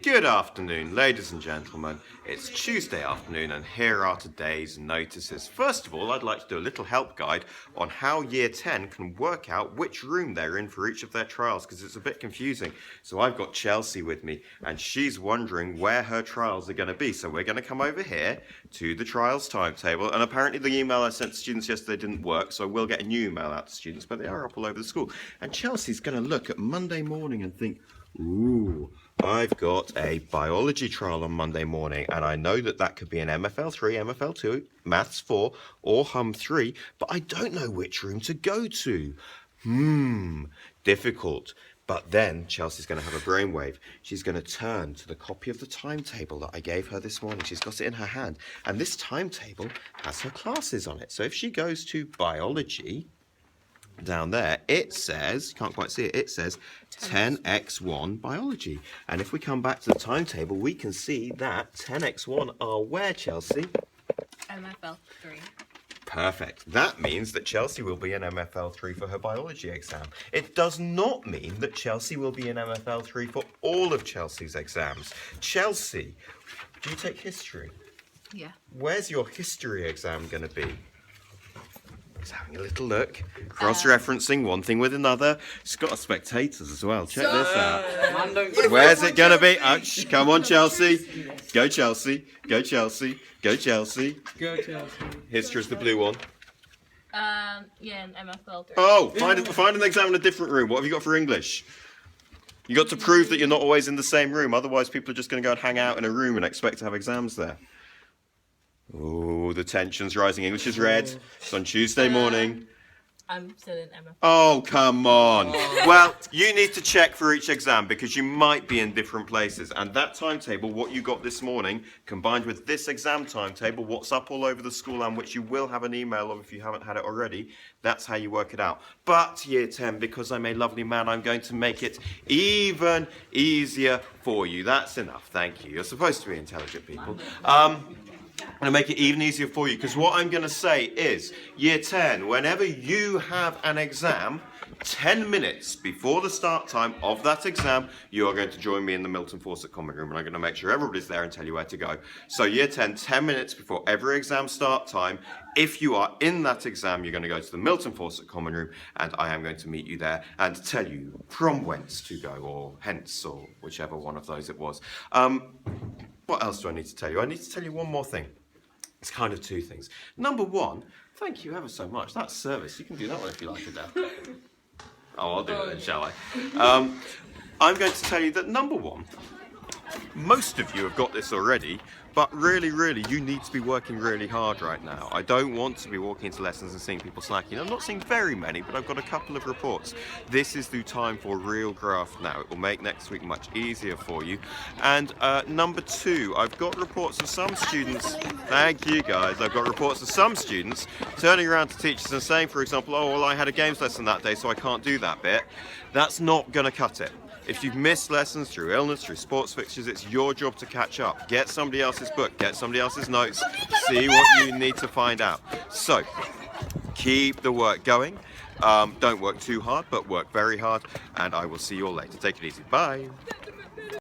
Good afternoon, ladies and gentlemen. It's Tuesday afternoon and here are today's notices. First of all, I'd like to do a little help guide on how Year 10 can work out which room they're in for each of their trials because it's a bit confusing. So I've got Chelsea with me and she's wondering where her trials are going to be. So we're going to come over here to the trials timetable, and apparently the email I sent to students yesterday didn't work, so I will get a new email out to students, but they are up all over the school. And Chelsea's going to look at Monday morning and think, ooh, I've got a biology trial on Monday morning, and I know that that could be an MFL 3, MFL 2, Maths 4, or Hum 3, but I don't know which room to go to. Difficult. But then Chelsea's going to have a brainwave. She's going to turn to the copy of the timetable that I gave her this morning. She's got it in her hand, and this timetable has her classes on it. So if she goes to biology, down there, it says, you can't quite see it, it says 10x1 biology. And if we come back to the timetable, we can see that 10x1 are where, Chelsea? MFL 3. Perfect. That means that Chelsea will be in MFL 3 for her biology exam. It does not mean that Chelsea will be in MFL 3 for all of Chelsea's exams. Chelsea, do you take history? Yeah. Where's your history exam going to be? He's having a little look, cross-referencing one thing with another. She's got spectators as well. Check this out. Where's it going to be? Ouch. Come on, Chelsea. Go, Chelsea. Go, Chelsea. Go, Chelsea. Go, Chelsea. History's the blue one. Yeah, in MFL 3. Oh, find an exam in a different room. What have you got for English? You got to prove that you're not always in the same room. Otherwise, people are just going to go and hang out in a room and expect to have exams there. Oh, the tension's rising. English is red. It's on Tuesday morning. I'm still in MFL. Oh, come on. Well, you need to check for each exam because you might be in different places. And that timetable, what you got this morning, combined with this exam timetable, what's up all over the school and which you will have an email of if you haven't had it already, that's how you work it out. But Year 10, because I'm a lovely man, I'm going to make it even easier for you. That's enough. Thank you. You're supposed to be intelligent people. I'm going to make it even easier for you because what I'm going to say is, Year 10, whenever you have an exam, 10 minutes before the start time of that exam, you are going to join me in the Milton Fawcett Common Room, and I'm going to make sure everybody's there and tell you where to go. So Year 10, 10 minutes before every exam start time, if you are in that exam, you're going to go to the Milton Fawcett Common Room, and I am going to meet you there and tell you from whence to go, or hence, or whichever one of those it was. What else do I need to tell you? I need to tell you one more thing. It's kind of two things. Number one, thank you ever so much. That's service. You can do that one if you like, Adele. Oh, I'll do it then, shall I? I'm going to tell you that number one, most of you have got this already, but really, you need to be working really hard right now. I don't want to be walking into lessons and seeing people slacking. I'm not seeing very many, but I've got a couple of reports. This is the time for real graft now. It will make next week much easier for you. And number two, I've got reports of some students, thank you guys, I've got reports of some students turning around to teachers and saying, for example, oh, well, I had a games lesson that day, so I can't do that bit. That's not going to cut it. If you've missed lessons through illness, through sports fixtures, it's your job to catch up. Get somebody else's book, get somebody else's notes, see what you need to find out. So, keep the work going. Don't work too hard, but work very hard. And I will see you all later. Take it easy. Bye.